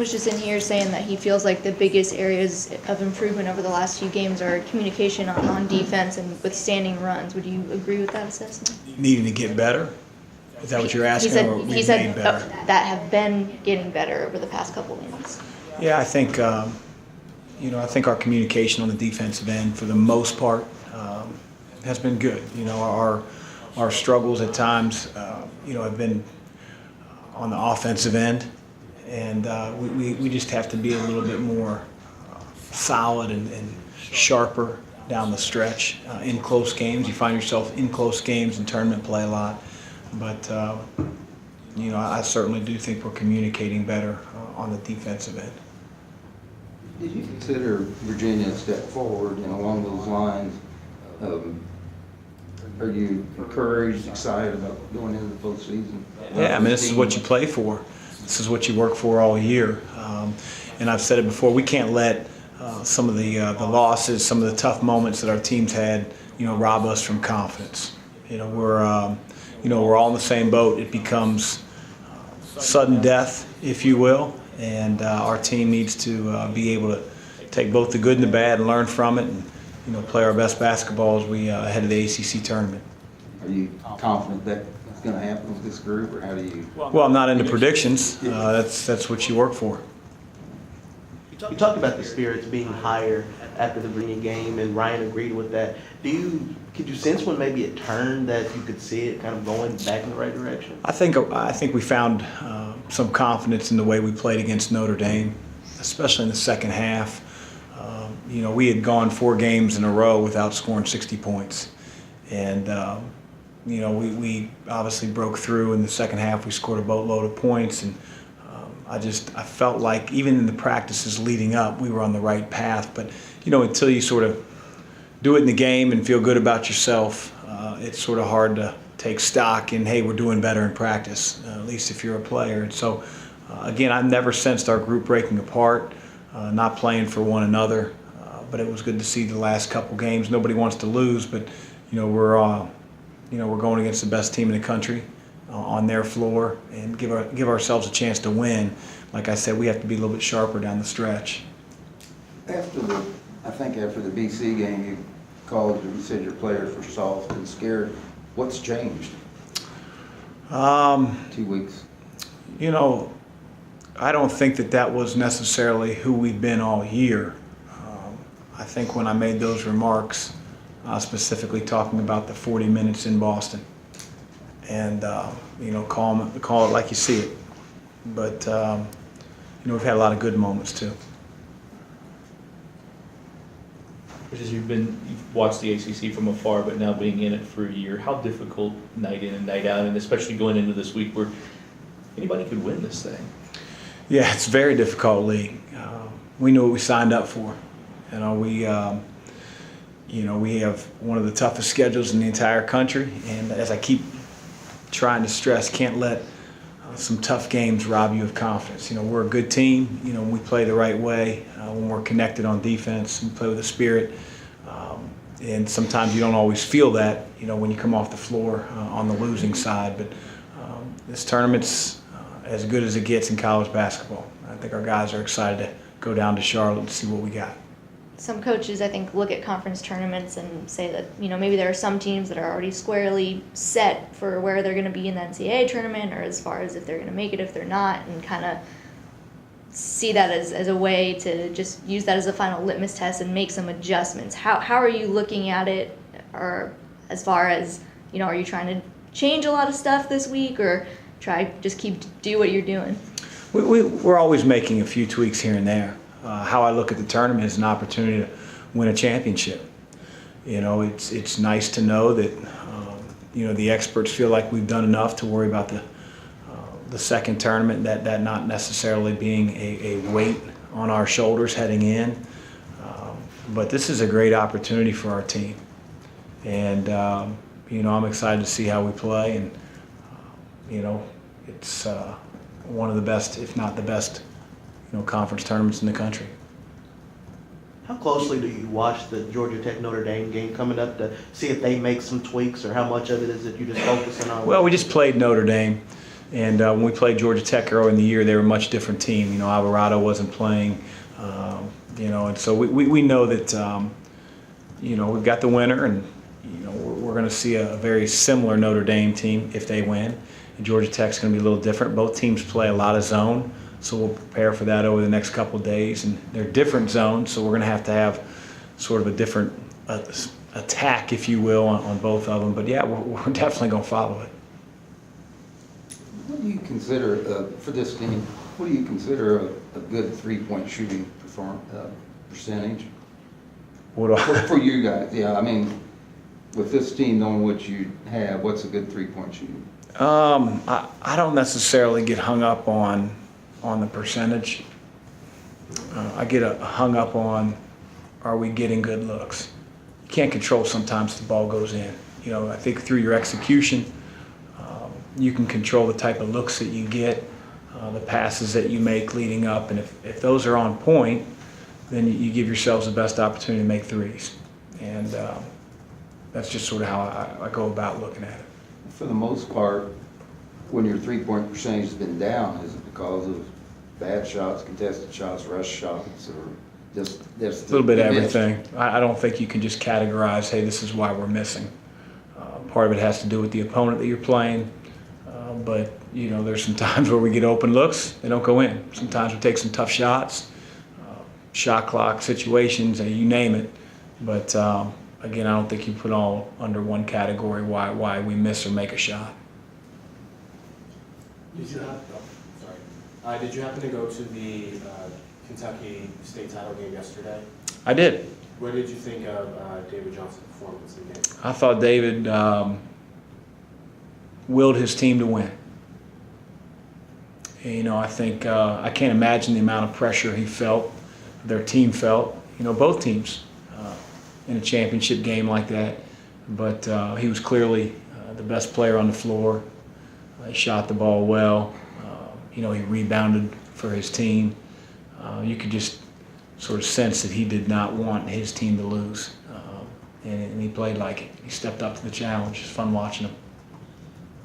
was just in here saying that he feels like the biggest areas of improvement over the last few games are communication on defense and withstanding runs. Would you agree with that assessment? Needing to get better? Is that what you're asking? He said that have been getting better over the past couple of games. Yeah, I think I think our communication on the defensive end, for the most part, has been good. Our struggles at times, have been on the offensive end, and we just have to be a little bit more solid and sharper down the stretch in close games. You find yourself in close games in tournament play a lot, but I certainly do think we're communicating better on the defensive end. Did you consider Virginia a step forward, and along those lines, are you encouraged, excited about going into the postseason? Yeah, I mean, this is what you play for. This is what you work for all year. And I've said it before, we can't let some of the losses, some of the tough moments that our teams had, rob us from confidence. We're all in the same boat. It becomes sudden death, if you will, and our team needs to be able to take both the good and the bad and learn from it, and play our best basketball as we head to the ACC tournament. Are you confident that it's going to happen with this group, or how do you? Well, I'm not into predictions. That's what you work for. You talked about the spirits being higher after the Virginia game, and Ryan agreed with that. Could you sense when maybe it turned, that you could see it kind of going back in the right direction? I think we found some confidence in the way we played against Notre Dame, especially in the second half. We had gone 4 games in a row without scoring 60 points, and we obviously broke through in the second half. We scored a boatload of points, and I felt like even in the practices leading up, we were on the right path. But until you sort of do it in the game and feel good about yourself, it's sort of hard to take stock in, hey, we're doing better in practice, at least if you're a player. And so, again, I've never sensed our group breaking apart, not playing for one another. But it was good to see the last couple games. Nobody wants to lose, but we're going against the best team in the country on their floor, and give ourselves a chance to win. Like I said, we have to be a little bit sharper down the stretch. After the BC game, you said your players were soft and scared. What's changed? 2 weeks. I don't think that was necessarily who we've been all year. I think when I made those remarks, specifically talking about the 40 minutes in Boston, and call it like you see it. But we've had a lot of good moments too. As you've watched the ACC from afar, but now being in it for a year, how difficult night in and night out, and especially going into this week where anybody could win this thing? Yeah, it's a very difficult league. We knew what we signed up for. We have one of the toughest schedules in the entire country, and as I keep trying to stress, can't let some tough games rob you of confidence. We're a good team. We play the right way. When we're connected on defense, we play with a spirit. And sometimes you don't always feel that, when you come off the floor on the losing side. But this tournament's as good as it gets in college basketball. I think our guys are excited to go down to Charlotte and see what we got. Some coaches, I think, look at conference tournaments and say that, maybe there are some teams that are already squarely set for where they're going to be in the NCAA tournament, or as far as if they're going to make it, if they're not, and kind of see that as a way to just use that as a final litmus test and make some adjustments. How are you looking at it, or as far as, are you trying to change a lot of stuff this week, or do what you're doing? We're always making a few tweaks here and there. How I look at the tournament is an opportunity to win a championship. It's nice to know that the experts feel like we've done enough to worry about the second tournament, that not necessarily being a weight on our shoulders heading in. But this is a great opportunity for our team, and I'm excited to see how we play, and it's one of the best, if not the best, conference tournaments in the country. How closely do you watch the Georgia Tech Notre Dame game coming up to see if they make some tweaks, or how much of it is that you just focusing on? Well, we just played Notre Dame, And when we played Georgia Tech early in the year, they were a much different team. You know, Alvarado wasn't playing, you know, and so we know that, you know, we've got the winner, and, you know, we're going to see a very similar Notre Dame team if they win. And Georgia Tech's going to be a little different. Both teams play a lot of zone, so we'll prepare for that over the next couple of days. And they're different zones, so we're going to have sort of a different attack, if you will, on both of them. But yeah, we're definitely going to follow it. What do you consider, for this team, what do you consider a good three-point shooting percentage? For you guys, yeah, I mean, with this team knowing what you have, what's a good three-point shooting? I don't necessarily get hung up on the percentage. I get hung up on, are we getting good looks? You can't control sometimes the ball goes in. You know, I think through your execution, you can control the type of looks that you get, the passes that you make leading up, and if those are on point, then you give yourselves the best opportunity to make threes. And that's just sort of how I go about looking at it. For the most part, when your three-point percentage has been down, is it because of bad shots, contested shots, rush shots, or just A little bit of everything. I don't think you can just categorize, hey, this is why we're missing. Part of it has to do with the opponent that you're playing, but you know, there's some times where we get open looks, they don't go in. Sometimes we take some tough shots, shot clock situations, you name it. But again, I don't think you put all under one category why we miss or make a shot. Did you happen to go to the Kentucky state title game yesterday? I did. What did you think of David Johnson's performance in the game? I thought David willed his team to win. And, you know, I think I can't imagine the amount of pressure he felt, their team felt. You know, both teams in a championship game like that. But he was clearly the best player on the floor. He shot the ball well. You know, he rebounded for his team. You could just sort of sense that he did not want his team to lose. And he played like it. He stepped up to the challenge. It's fun watching him.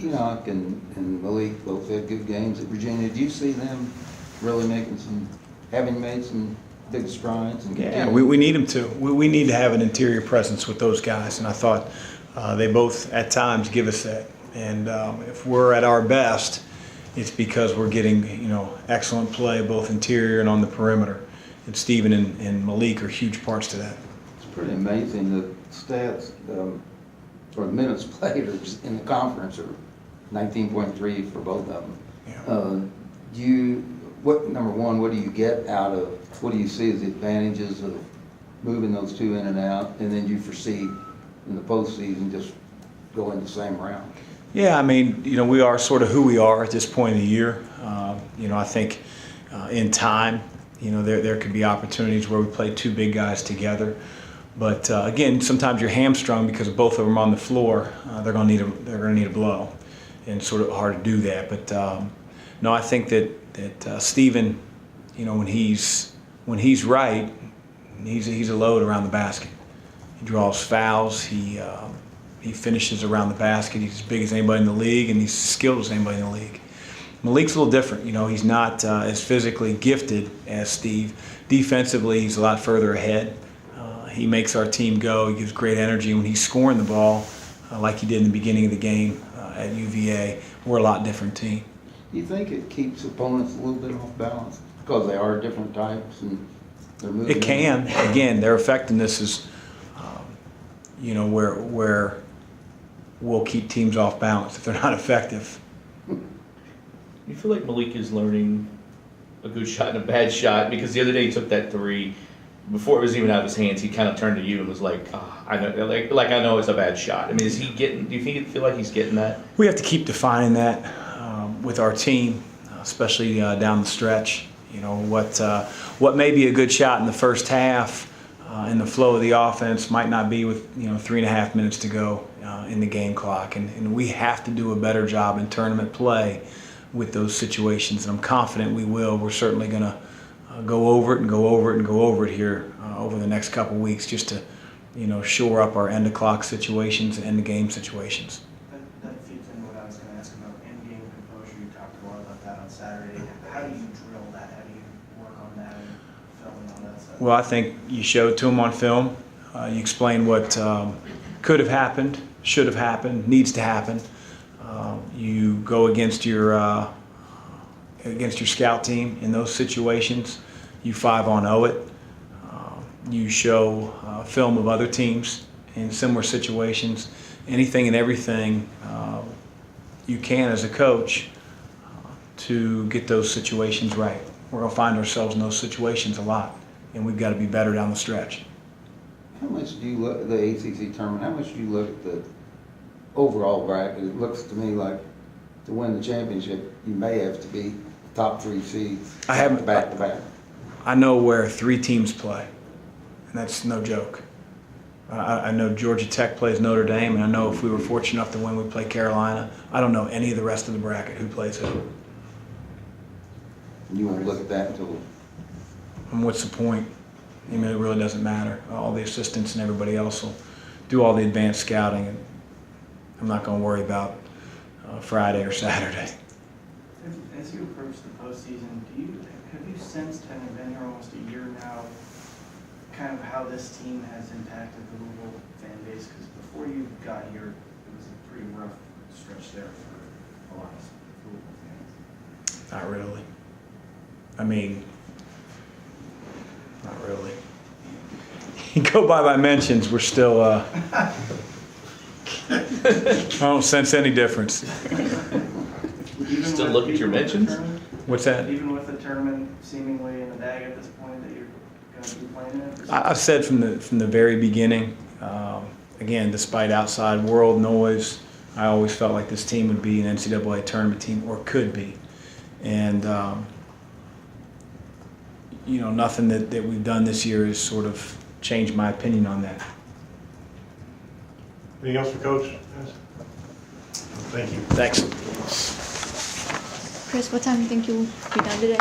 Enoch and Malik both had good games at Virginia. Do you see them really having made some big strides? Yeah, we need them to. We need to have an interior presence with those guys, and I thought they both at times give us that. And if we're at our best, it's because we're getting, you know, excellent play both interior and on the perimeter. And Steven and Malik are huge parts to that. It's pretty amazing. The stats or the minutes played in the conference are 19.3 for both of them. Yeah. Number one, what do you get out of, what do you see as the advantages of moving those two in and out, and then you foresee in the postseason just going the same round? Yeah, I mean, you know, we are sort of who we are at this point in the year. You know, I think in time, you know, there could be opportunities where we play two big guys together. But again, sometimes you're hamstrung because if both of them are on the floor, they're going to need a blow, and sort of hard to do that. But no, I think that Steven, you know, when he's right, he's a load around the basket. He draws fouls. He finishes around the basket. He's as big as anybody in the league, and he's as skilled as anybody in the league. Malik's a little different. You know, he's not as physically gifted as Steve. Defensively, he's a lot further ahead. He makes our team go. He gives great energy. When he's scoring the ball, like he did in the beginning of the game at UVA, we're a lot different team. Do you think it keeps opponents a little bit off balance because they are different types and they're moving? It can. Again, their effectiveness is, you know, where we'll keep teams off balance if they're not effective. You feel like Malik is learning a good shot and a bad shot? Because the other day he took that three. Before it was even out of his hands, he kind of turned to you and was like, I know, like I know it's a bad shot. I mean, is he getting, do you feel like he's getting that? We have to keep defining that with our team, especially down the stretch. You know, what may be a good shot in the first half in the flow of the offense might not be with, you know, 3.5 minutes to go in the game clock. And we have to do a better job in tournament play with those situations. And I'm confident we will. We're certainly going to go over it and go over it and go over it here over the next couple of weeks, just to, you know, shore up our end of clock situations and end of game situations. That feeds in what I was going to ask about end game composure. You Well, I think you show it to them on film. You explain what could have happened, should have happened, needs to happen. You go against your scout team in those situations. You 5-on-0 it. You show film of other teams in similar situations. Anything and everything you can as a coach to get those situations right. We're going to find ourselves in those situations a lot, and we've got to be better down the stretch. How much do you look at the ACC tournament? How much do you look at the overall bracket? It looks to me like to win the championship, you may have to be top 3 seeds. I haven't back to back. I know where 3 teams play, and that's no joke. I know Georgia Tech plays Notre Dame, and I know if we were fortunate enough to win, we play Carolina. I don't know any of the rest of the bracket who plays who. You won't look at that until. And what's the point? I mean, it really doesn't matter. All the assistants and everybody else will do all the advanced scouting, and I'm not going to worry about Friday or Saturday. As you approach the postseason, have you sensed, having been here almost a year now, kind of how this team has impacted the Louisville fan base? Because before you got here, it was a pretty rough stretch there for a lot of Louisville fans. Not really. I mean, not really. You go by my mentions, we're still, I don't sense any difference. Still look at your mentions? What's that? Even with the tournament seemingly in the bag at this point that you're going to be playing in? I've said from the very beginning, again, despite outside world noise, I always felt like this team would be an NCAA tournament team, or could be. And, you know, nothing that we've done this year has sort of changed my opinion on that. Anything else for Coach? Thank you. Thanks. Chris, what time do you think you'll be done today?